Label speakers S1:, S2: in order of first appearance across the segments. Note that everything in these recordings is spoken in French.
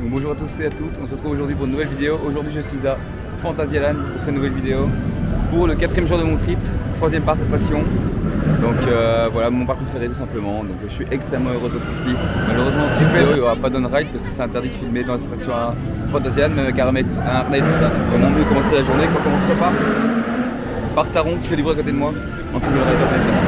S1: Donc bonjour à tous et à toutes, on se retrouve aujourd'hui pour une nouvelle vidéo. Aujourd'hui je suis à Fantasyland pour cette nouvelle vidéo. Pour le 4e jour de mon trip, 3e parc d'attraction. Donc voilà mon parc préféré tout simplement. Donc je suis extrêmement heureux d'être ici. Malheureusement dans cette vidéo il n'y aura pas d'on-ride parce que c'est interdit de filmer dans les attractions à Fantasyland, même avec un harnais et tout ça. Donc on a mieux commencer la journée, on commence par Taron qui fait du bruit à côté de moi. En single rider évidemment.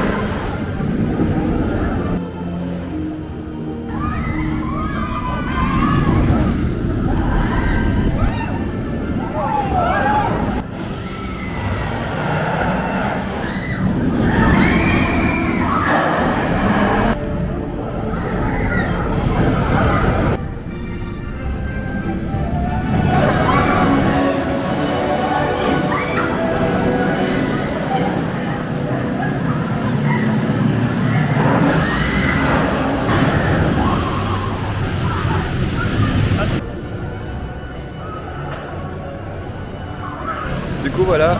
S1: Du coup voilà,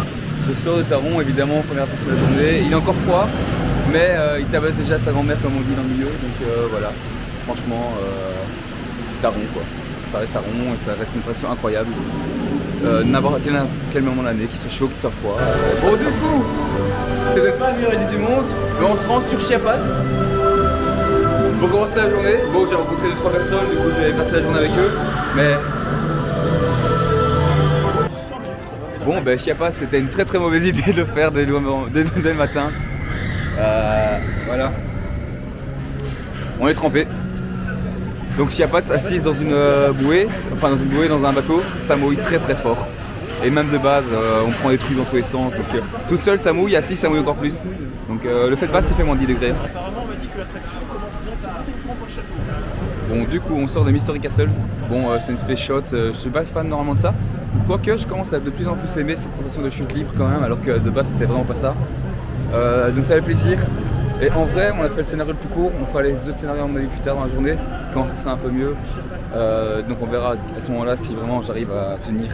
S1: je sors de Taron évidemment, première attraction de la journée. Il est encore froid, mais il tabasse déjà sa grand-mère comme on dit dans le milieu. Donc voilà, franchement, Taron quoi. Ça reste Taron et ça reste une attraction incroyable. N'importe quel moment de l'année, qu'il soit chaud, qu'il soit froid. Bon du coup, c'est peut-être pas la meilleure idée du monde, mais on se rend sur Chiapas pour commencer la journée. Bon, j'ai rencontré 2-3 personnes, du coup je vais passer la journée avec eux, mais... Bon, ben Chiapas, c'était une très mauvaise idée de le faire dès le matin. Voilà. On est trempé. Donc Chiapas, assise dans une bouée, dans un bateau, ça mouille très fort. Et même de base, on prend des trucs dans tous les sens. Donc tout seul ça mouille, assis ça mouille encore plus. Donc le fait de base, c'est fait moins de 10 degrés.
S2: Apparemment, on m'a dit que l'attraction commence directement pour le château.
S1: Bon, du coup, on sort de Mystery Castle. Bon, c'est une space shot. Je suis pas fan normalement de ça. Quoique, je commence à de plus en plus aimer cette sensation de chute libre quand même, alors que de base, c'était vraiment pas ça. Donc ça fait plaisir. Et en vrai, on a fait le scénario le plus court. On fera les autres scénarios à mon avis plus tard dans la journée, quand ça sera un peu mieux. Donc on verra à ce moment-là si vraiment j'arrive à tenir.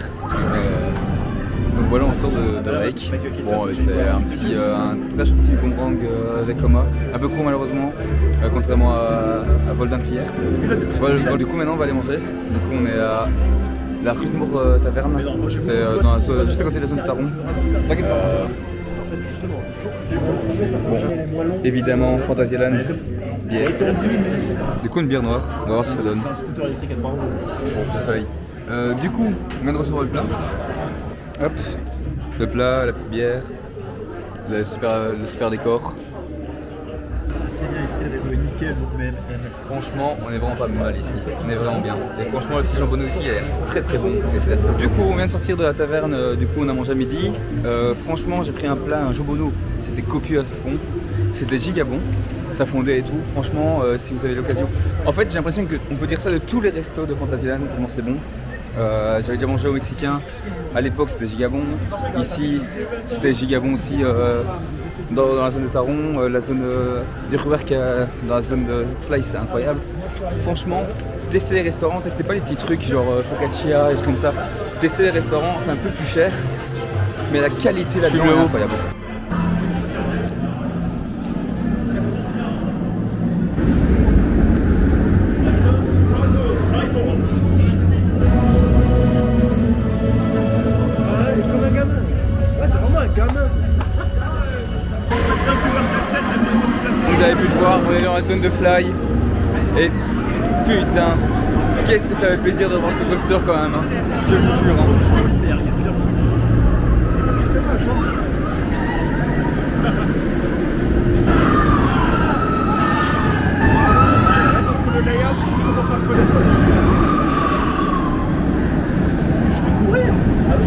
S1: Donc voilà, on sort de Lake. Bon, c'est un très chouette petit boomerang avec coma. Un peu court malheureusement, contrairement à Vol d'Amphier. Du coup maintenant on va aller manger. Du coup on est à la rue de Mour Taverne. C'est juste à côté de la zone de Taron. T'inquiète pas. Bon, évidemment Fantasyland, bière. Du coup une bière noire, on va voir si ça donne.
S2: C'est un scooter électrique à 3 roues.
S1: Bon, le soleil. Du coup, on vient de recevoir le plat. Hop, le plat, la petite bière, le super décor.
S2: C'est bien ici, le réseau est nickel, donc même.
S1: Franchement, on est vraiment pas mal ici, on est vraiment bien. Et franchement, le petit jambon aussi a l'air très bon. Du coup, on vient de sortir de la taverne, du coup on a mangé à midi. Franchement, j'ai pris un plat, un jambonneau, c'était copieux à fond, c'était giga bon, ça fondait et tout. Franchement, si vous avez l'occasion. En fait, j'ai l'impression qu'on peut dire ça de tous les restos de Fantasyland, tellement c'est bon. J'avais déjà mangé au Mexicain, à l'époque c'était giga bon. Ici, c'était giga bon aussi. Dans la zone de Taron, la zone des Ruwerk, dans la zone de Fly, c'est incroyable. Franchement, testez les restaurants, testez pas les petits trucs genre focaccia et trucs comme ça. Testez les restaurants, c'est un peu plus cher, mais la qualité là-dedans est incroyable.
S2: Comme un gamin. Ouais, t'es vraiment un gamin.
S1: Vous avez pu le voir, on est dans la zone de Fly. Et putain, qu'est-ce que ça fait plaisir de voir ce coaster quand même, hein. Je vous jure. Hein.
S2: Le layout, il commence à me connaître. Je vais courir. Ah oui.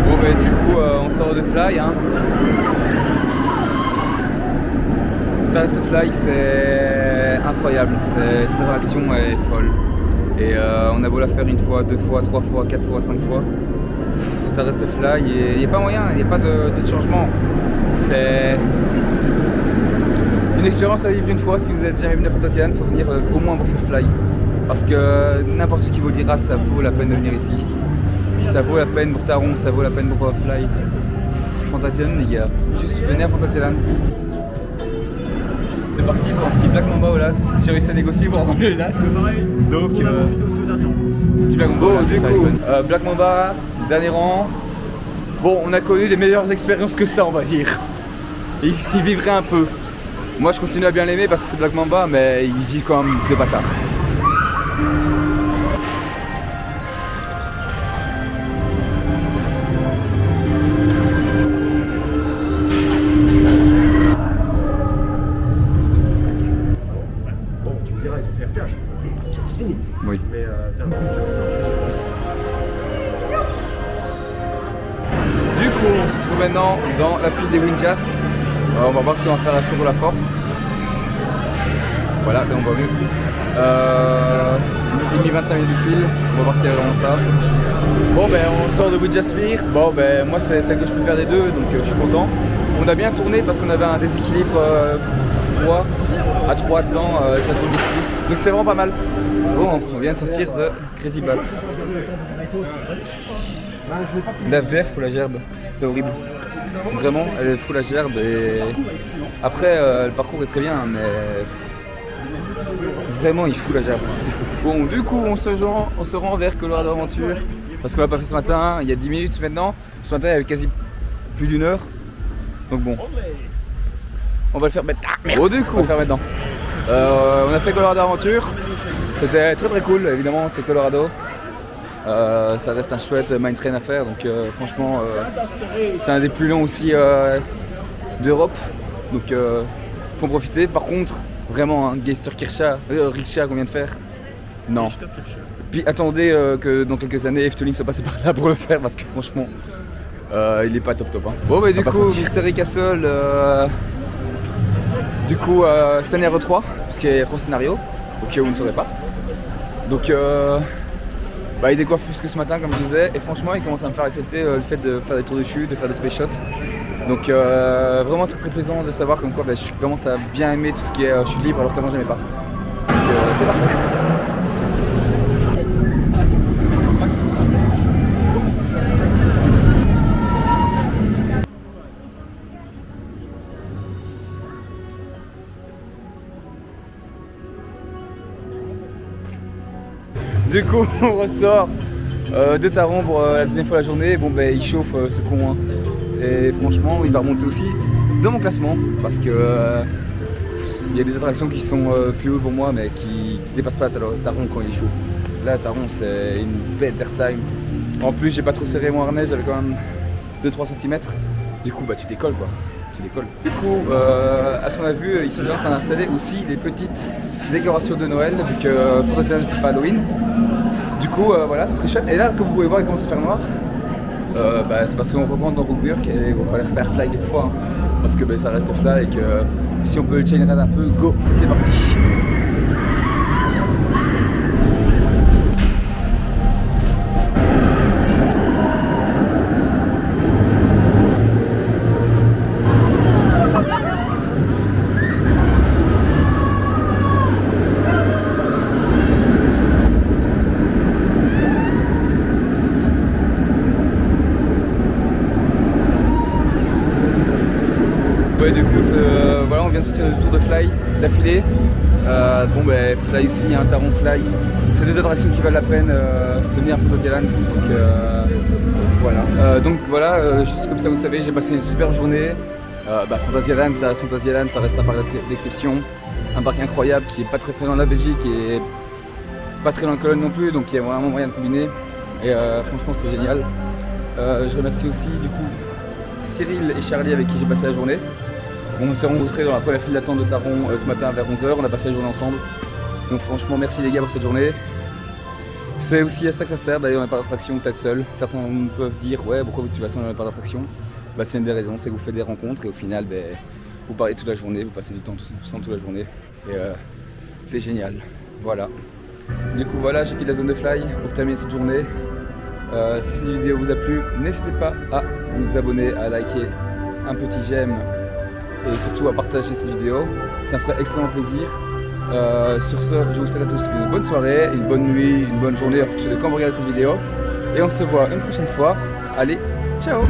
S1: Bon bah du coup on sort de Fly hein. Ça ce Fly c'est incroyable, cette attraction est folle. Et on a beau la faire une fois, 2 fois, 3 fois, 4 fois, 5 fois. Ça reste Fly et il n'y a pas moyen, il n'y a pas de changement. une expérience à vivre une fois. Si vous êtes jamais venu à Fantasyland, il faut venir au moins pour faire fly. Parce que n'importe qui vous le dira, ça vaut la peine de venir ici. Ça vaut la peine pour Taron, ça vaut la peine pour fly. Fantasyland les gars, juste venez à Fantasyland. C'est parti pour un petit Black Mamba au last. J'ai réussi à négocier pour avoir le last. Donc petit Black Mamba du coup. Black Mamba, dernier rang. Bon, on a connu des meilleures expériences que ça, on va dire. Il vivrait un peu. Moi je continue à bien l'aimer parce que c'est Black Mamba, mais il vit quand même de bâtard.
S2: Bon, tu me diras, ils ont fait RTH. C'est fini.
S1: Oui.
S2: Mais t'as un peu de
S1: Du coup, on se trouve maintenant dans la pile des Windjazz. On va voir si on va faire la tour de la force. Voilà, là on voit mieux. Il a mis 25 minutes du fil, on va voir si elle rend ça. Bon ben on sort de Windjazz Sphere. Bon ben moi c'est celle que je préfère des deux, donc je suis content. On a bien tourné parce qu'on avait un déséquilibre poids à 3 dedans, ça tourne plus. Donc c'est vraiment pas mal. Bon, on vient de sortir de Crazy Bats. La verre fout la gerbe, c'est horrible. Vraiment, elle fout la gerbe et après le parcours est très bien, mais vraiment il fout la gerbe, c'est fou. Bon, du coup on se rend vers Colorado Aventure parce qu'on l'a pas fait ce matin, il y a 10 minutes maintenant. Ce matin il y avait quasi plus d'une heure, donc bon, on va le faire maintenant. Bon, du coup on va le faire maintenant. On a fait Colorado Aventure, c'était très très cool, évidemment c'est Colorado. Ça reste un chouette mine train à faire, donc franchement c'est un des plus longs aussi d'Europe, donc faut en profiter. Par contre vraiment un Geisterkirchen Rikscha qu'on vient de faire, non. Puis attendez que dans quelques années Efteling soit passé par là pour le faire parce que franchement il est pas top hein. Bon bah du coup Mystery Castle, du coup scénario 3 parce qu'il y a 3 scénarios, au cas où on ne saurait pas. Donc il décoiffe plus que ce matin comme je disais, et franchement il commence à me faire accepter le fait de faire des tours de chute, de faire des space shots. Donc vraiment très très plaisant de savoir comme quoi je commence à bien aimer tout ce qui est chute libre alors qu'avant j'aimais pas. Donc c'est parfait. Du coup on ressort de Taron pour la deuxième fois de la journée. Bon ben il chauffe ce con hein. Et franchement il va remonter aussi dans mon classement parce que il y a des attractions qui sont plus haut pour moi mais qui dépassent pas Taron quand il est chaud. Là Taron c'est une bête airtime. En plus j'ai pas trop serré mon harnais, j'avais quand même 2-3 cm. Du coup tu décolles quoi. Tu décolles. Du coup à ce qu'on a vu ils sont déjà en train d'installer aussi des petites décorations de Noël vu que Fantasyland ne fait pas Halloween. Du coup voilà c'est très chouette. Et là comme vous pouvez voir il commence à faire noir. C'est parce qu'on reprend dans Rookburg et on va aller refaire fly des fois hein, parce que ça reste fly et que si on peut le chain ride un peu, go, c'est parti. Ouais, du coup, voilà, on vient de sortir du tour de fly d'affilée. Fly aussi, un Taron Fly. C'est deux attractions qui valent la peine de venir à Fantasyland. Donc voilà, juste comme ça vous savez, j'ai passé une super journée. Fantasyland, ça reste un parc d'exception. Un parc incroyable qui est pas très loin de la Belgique et pas très loin de Cologne non plus, donc il y a vraiment moyen de combiner. Et franchement c'est génial. Je remercie aussi du coup Cyril et Charlie avec qui j'ai passé la journée. On s'est rencontrés dans la première file d'attente de Taron ce matin vers 11h, on a passé la journée ensemble. Donc franchement merci les gars pour cette journée. C'est aussi à ça que ça sert d'aller dans les parcs d'attraction peut-être seul. Certains peuvent dire ouais pourquoi tu vas seul dans les parcs d'attraction. C'est une des raisons, c'est que vous faites des rencontres et au final vous parlez toute la journée, vous passez du temps tous ensemble toute la journée. Et c'est génial. Voilà. Du coup voilà, j'ai quitté la zone de fly pour terminer cette journée. Si cette vidéo vous a plu, n'hésitez pas à vous abonner, à liker, un petit j'aime et surtout à partager cette vidéo. Ça me ferait extrêmement plaisir. Sur ce, je vous souhaite à tous une bonne soirée, une bonne nuit, une bonne journée en fonction de quand vous regardez cette vidéo. Et on se voit une prochaine fois. Allez, ciao!